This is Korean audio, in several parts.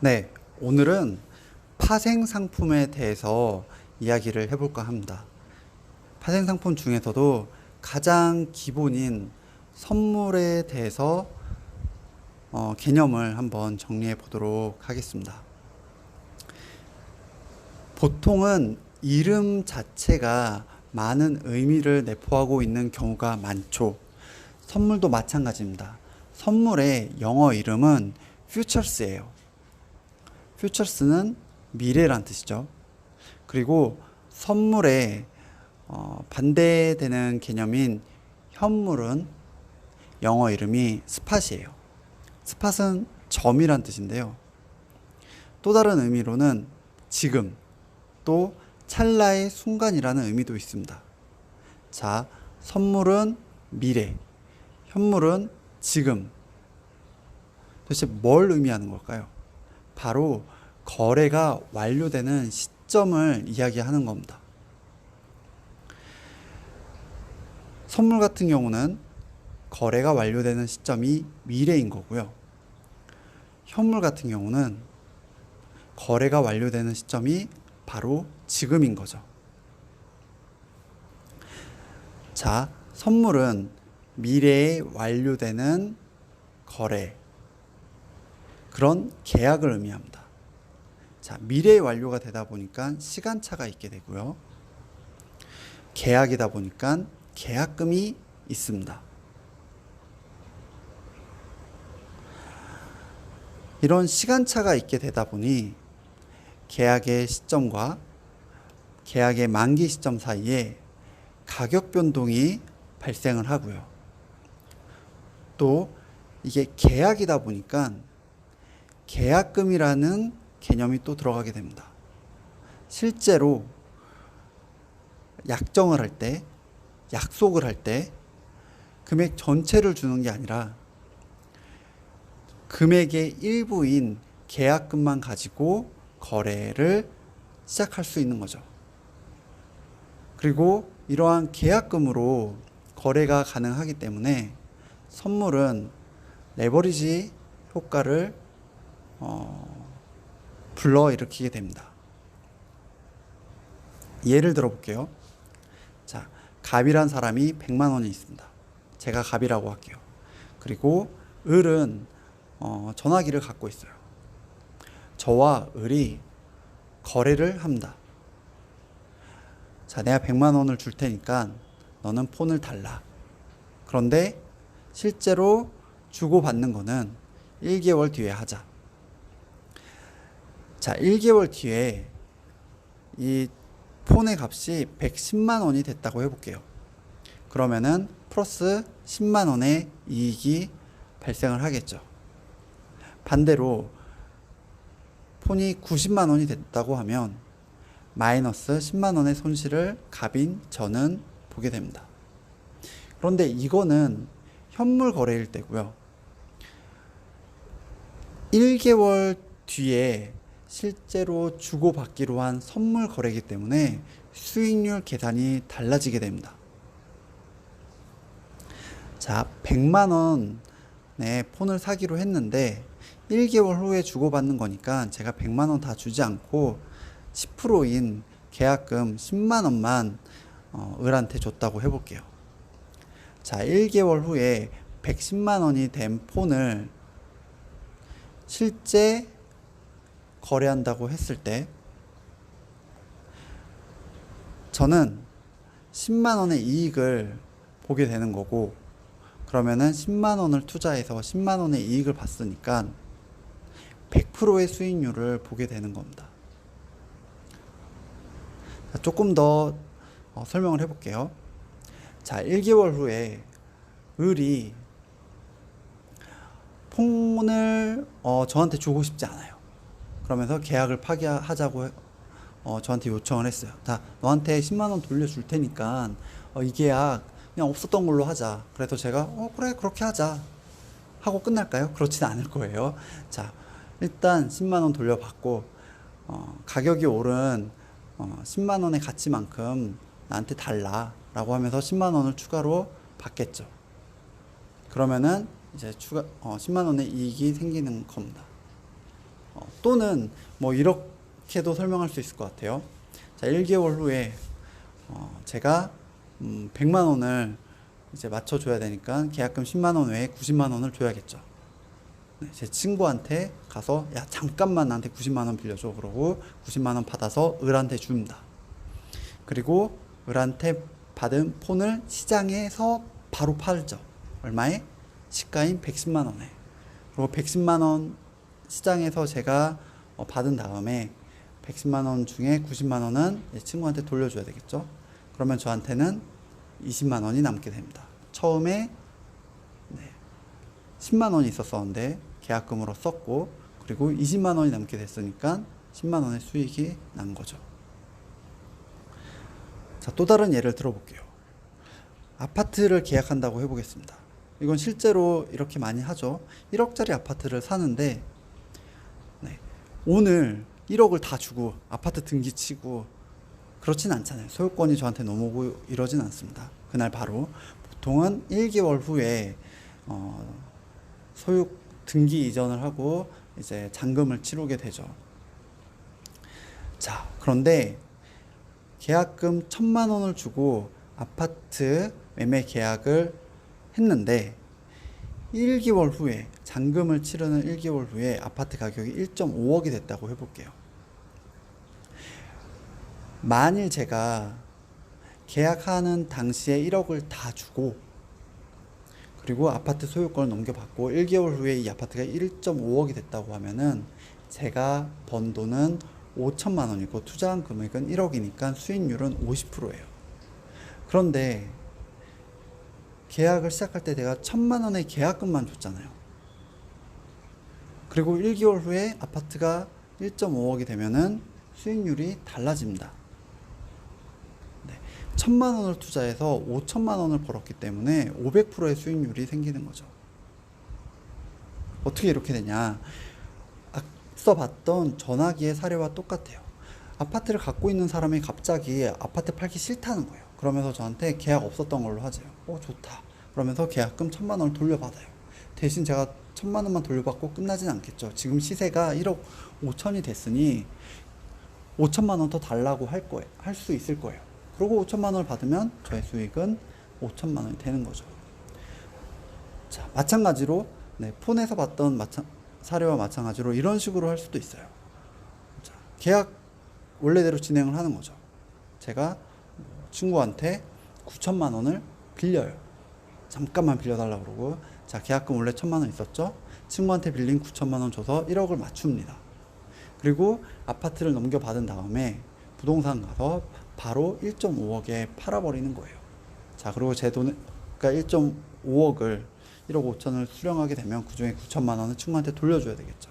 네, 오늘은 파생 상품에 대해서 이야기를 해볼까 합니다. 파생 상품 중에서도 가장 기본인 선물에 대해서 개념을 한번 정리해 보도록 하겠습니다. 보통은 이름 자체가 많은 의미를 내포하고 있는 경우가 많죠. 선물도 마찬가지입니다. 선물의 영어 이름은 futures예요. futures는 미래란 뜻이죠. 그리고 선물의 반대되는 개념인 현물은 영어 이름이 스팟이에요. 스팟은 점이란 뜻인데요. 또 다른 의미로는 지금, 또 찰나의 순간이라는 의미도 있습니다. 자, 선물은 미래, 현물은 지금. 도대체 뭘 의미하는 걸까요? 바로 거래가 완료되는 시점을 이야기하는 겁니다. 선물 같은 경우는 거래가 완료되는 시점이 미래인 거고요. 현물 같은 경우는 거래가 완료되는 시점이 바로 지금인 거죠. 자, 선물은 미래에 완료되는 거래, 그런 계약을 의미합니다. 자, 미래에 완료가 되다 보니까 시간차가 있게 되고요. 계약이다 보니까 계약금이 있습니다. 이런 시간차가 있게 되다 보니 계약의 시점과 계약의 만기 시점 사이에 가격 변동이 발생을 하고요. 또 이게 계약이다 보니까 계약금이라는 개념이 또 들어가게 됩니다. 실제로 약정을 할 때, 약속을 할 때 금액 전체를 주는 게 아니라 금액의 일부인 계약금만 가지고 거래를 시작할 수 있는 거죠. 그리고 이러한 계약금으로 거래가 가능하기 때문에 선물은 레버리지 효과를 불러일으키게 됩니다. 예를 들어 볼게요. 자, 갑이란 사람이 100만 원이 있습니다. 제가 갑이라고 할게요. 그리고 을은 전화기를 갖고 있어요. 저와 을이 거래를 합니다. 자, 내가 100만 원을 줄 테니까 너는 폰을 달라. 그런데 실제로 주고받는 거는 1개월 뒤에 하자. 자, 1개월 뒤에 이 폰의 값이 110만 원이 됐다고 해볼게요. 그러면은 플러스 10만 원의 이익이 발생을 하겠죠. 반대로 폰이 90만 원이 됐다고 하면 마이너스 10만 원의 손실을 갑인 저는 보게 됩니다. 그런데 이거는 현물 거래일 때고요. 1개월 뒤에 실제로 주고받기로 한 선물 거래이기 때문에 수익률 계산이 달라지게 됩니다. 자, 100만 원의 폰을 사기로 했는데 1개월 후에 주고받는 거니까 제가 100만 원 다 주지 않고 10%인 계약금 10만 원만 을한테 줬다고 해볼게요. 자, 1개월 후에 110만 원이 된 폰을 실제 거래한다고 했을 때 저는 10만 원의 이익을 보게 되는 거고, 그러면은 10만 원을 투자해서 10만 원의 이익을 봤으니까 100%의 수익률을 보게 되는 겁니다. 조금 더 설명을 해볼게요. 자, 1개월 후에 을이 폰을 저한테 주고 싶지 않아요. 그러면서 계약을 파기하자고 저한테 요청을 했어요. 자, 너한테 10만 원 돌려줄 테니까 이 계약 그냥 없었던 걸로 하자. 그래서 제가 그래 그렇게 하자 하고 끝날까요? 그렇진 않을 거예요. 자, 일단 10만 원 돌려받고 가격이 오른 10만 원의 가치만큼 나한테 달라 라고 하면서 10만 원을 추가로 받겠죠. 그러면은 이제 10만 원의 이익이 생기는 겁니다. 또는 뭐 이렇게도 설명할 수 있을 것 같아요. 자, 1개월 후에 제가 100만 원을 이제 맞춰줘야 되니까 계약금 10만 원 외에 90만 원을 줘야겠죠. 네, 제 친구한테 가서 야 잠깐만 나한테 90만 원 빌려줘. 그러고 90만 원 받아서 을한테 줍니다. 그리고 을한테 받은 폰을 시장에서 바로 팔죠. 얼마에? 시가인 110만 원에. 그리고 110만 원 시장에서 제가 받은 다음에 110만 원 중에 90만 원은 친구한테 돌려줘야 되겠죠. 그러면 저한테는 20만 원이 남게 됩니다. 처음에 10만 원이 있었었는데 계약금으로 썼고, 그리고 20만 원이 남게 됐으니까 10만 원의 수익이 난 거죠. 자, 또 다른 예를 들어볼게요. 아파트를 계약한다고 해보겠습니다. 이건 실제로 이렇게 많이 하죠. 1억짜리 아파트를 사는데 오늘 1억을 다 주고 아파트 등기 치고 그렇진 않잖아요. 소유권이 저한테 넘어오고 이러진 않습니다. 그날 바로 보통은 1개월 후에 소유 등기 이전을 하고 이제 잔금을 치르게 되죠. 자, 그런데 계약금 1,000만 원을 주고 아파트 매매 계약을 했는데 1개월 후에 잔금을 치르는 1개월 후에 아파트 가격이 1.5억이 됐다고 해볼게요. 만일 제가 계약하는 당시에 1억을 다 주고 그리고 아파트 소유권을 넘겨받고 1개월 후에 이 아파트가 1.5억이 됐다고 하면은 제가 번 돈은 5천만 원이고 투자한 금액은 1억이니까 수익률은 50%예요. 그런데 계약을 시작할 때 내가 1,000만 원의 계약금만 줬잖아요. 그리고 1개월 후에 아파트가 1.5억이 되면은 수익률이 달라집니다. 1,000만 원을 투자해서 5천만 원을 벌었기 때문에 500%의 수익률이 생기는 거죠. 어떻게 이렇게 되냐? 앞서 봤던 전화기의 사례와 똑같아요. 아파트를 갖고 있는 사람이 갑자기 아파트 팔기 싫다는 거예요. 그러면서 저한테 계약 없었던 걸로 하재요. 좋다. 그러면서 계약금 1,000만 원을 돌려받아요. 대신 제가 1,000만 원만 돌려받고 끝나진 않겠죠. 지금 시세가 1억 5천이 됐으니 5천만 원 더 달라고 할 수 있을 거예요. 그리고 5천만 원을 받으면 저의 수익은 5천만 원이 되는 거죠. 자, 마찬가지로 폰에서 봤던 사례와 마찬가지로 이런 식으로 할 수도 있어요. 자, 계약 원래대로 진행을 하는 거죠. 제가 친구한테 9천만 원을 빌려요. 잠깐만 빌려달라고 그러고, 자, 계약금 원래 1,000만 원 있었죠? 친구한테 빌린 9천만 원 줘서 1억을 맞춥니다. 그리고 아파트를 넘겨받은 다음에 부동산 가서 바로 1.5억에 팔아버리는 거예요. 자, 그리고 제 돈, 그러니까 1.5억을 1억 5천을 수령하게 되면 그 중에 9천만 원은 친구한테 돌려줘야 되겠죠.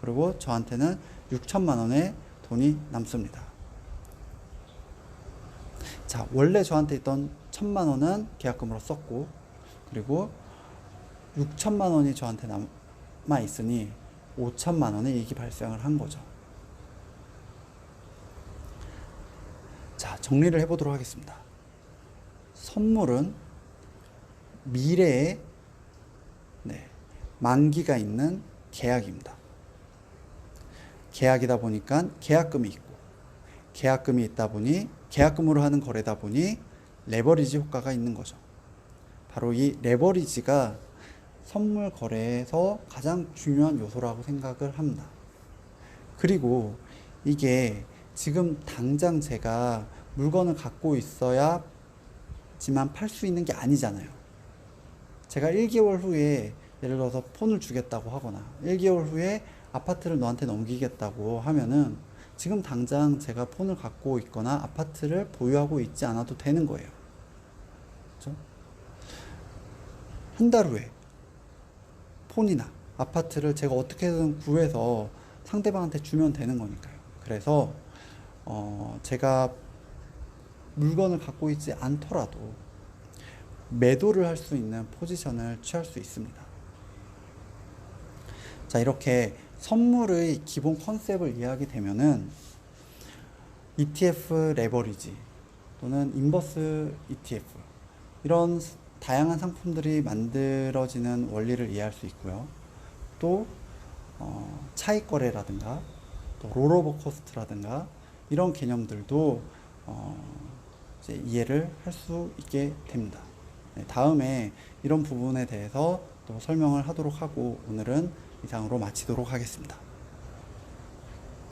그리고 저한테는 6천만 원의 돈이 남습니다. 자, 원래 저한테 있던 1,000만 원은 계약금으로 썼고, 그리고 6천만 원이 저한테 남아 있으니 5천만 원의 이익이 발생을 한 거죠. 자, 정리를 해보도록 하겠습니다. 선물은 미래에 만기가 있는 계약입니다. 계약이다 보니까 계약금이 있고, 계약금이 있다 보니 계약금으로 하는 거래다 보니 레버리지 효과가 있는 거죠. 바로 이 레버리지가 선물 거래에서 가장 중요한 요소라고 생각을 합니다. 그리고 이게 지금 당장 제가 물건을 갖고 있어야지만 팔 수 있는 게 아니잖아요. 제가 1개월 후에 예를 들어서 폰을 주겠다고 하거나 1개월 후에 아파트를 너한테 넘기겠다고 하면은 지금 당장 제가 폰을 갖고 있거나 아파트를 보유하고 있지 않아도 되는 거예요. 그렇죠? 한 달 후에 폰이나 아파트를 제가 어떻게든 구해서 상대방한테 주면 되는 거니까요. 그래서 제가 물건을 갖고 있지 않더라도 매도를 할 수 있는 포지션을 취할 수 있습니다. 자, 이렇게 선물의 기본 컨셉을 이해하게 되면은 ETF 레버리지 또는 인버스 ETF 이런 다양한 상품들이 만들어지는 원리를 이해할 수 있고요. 또 차익 거래라든가 또 롤오버 코스트라든가 이런 개념들도 이제 이해를 할 수 있게 됩니다. 네, 다음에 이런 부분에 대해서 또 설명을 하도록 하고 오늘은 이상으로 마치도록 하겠습니다.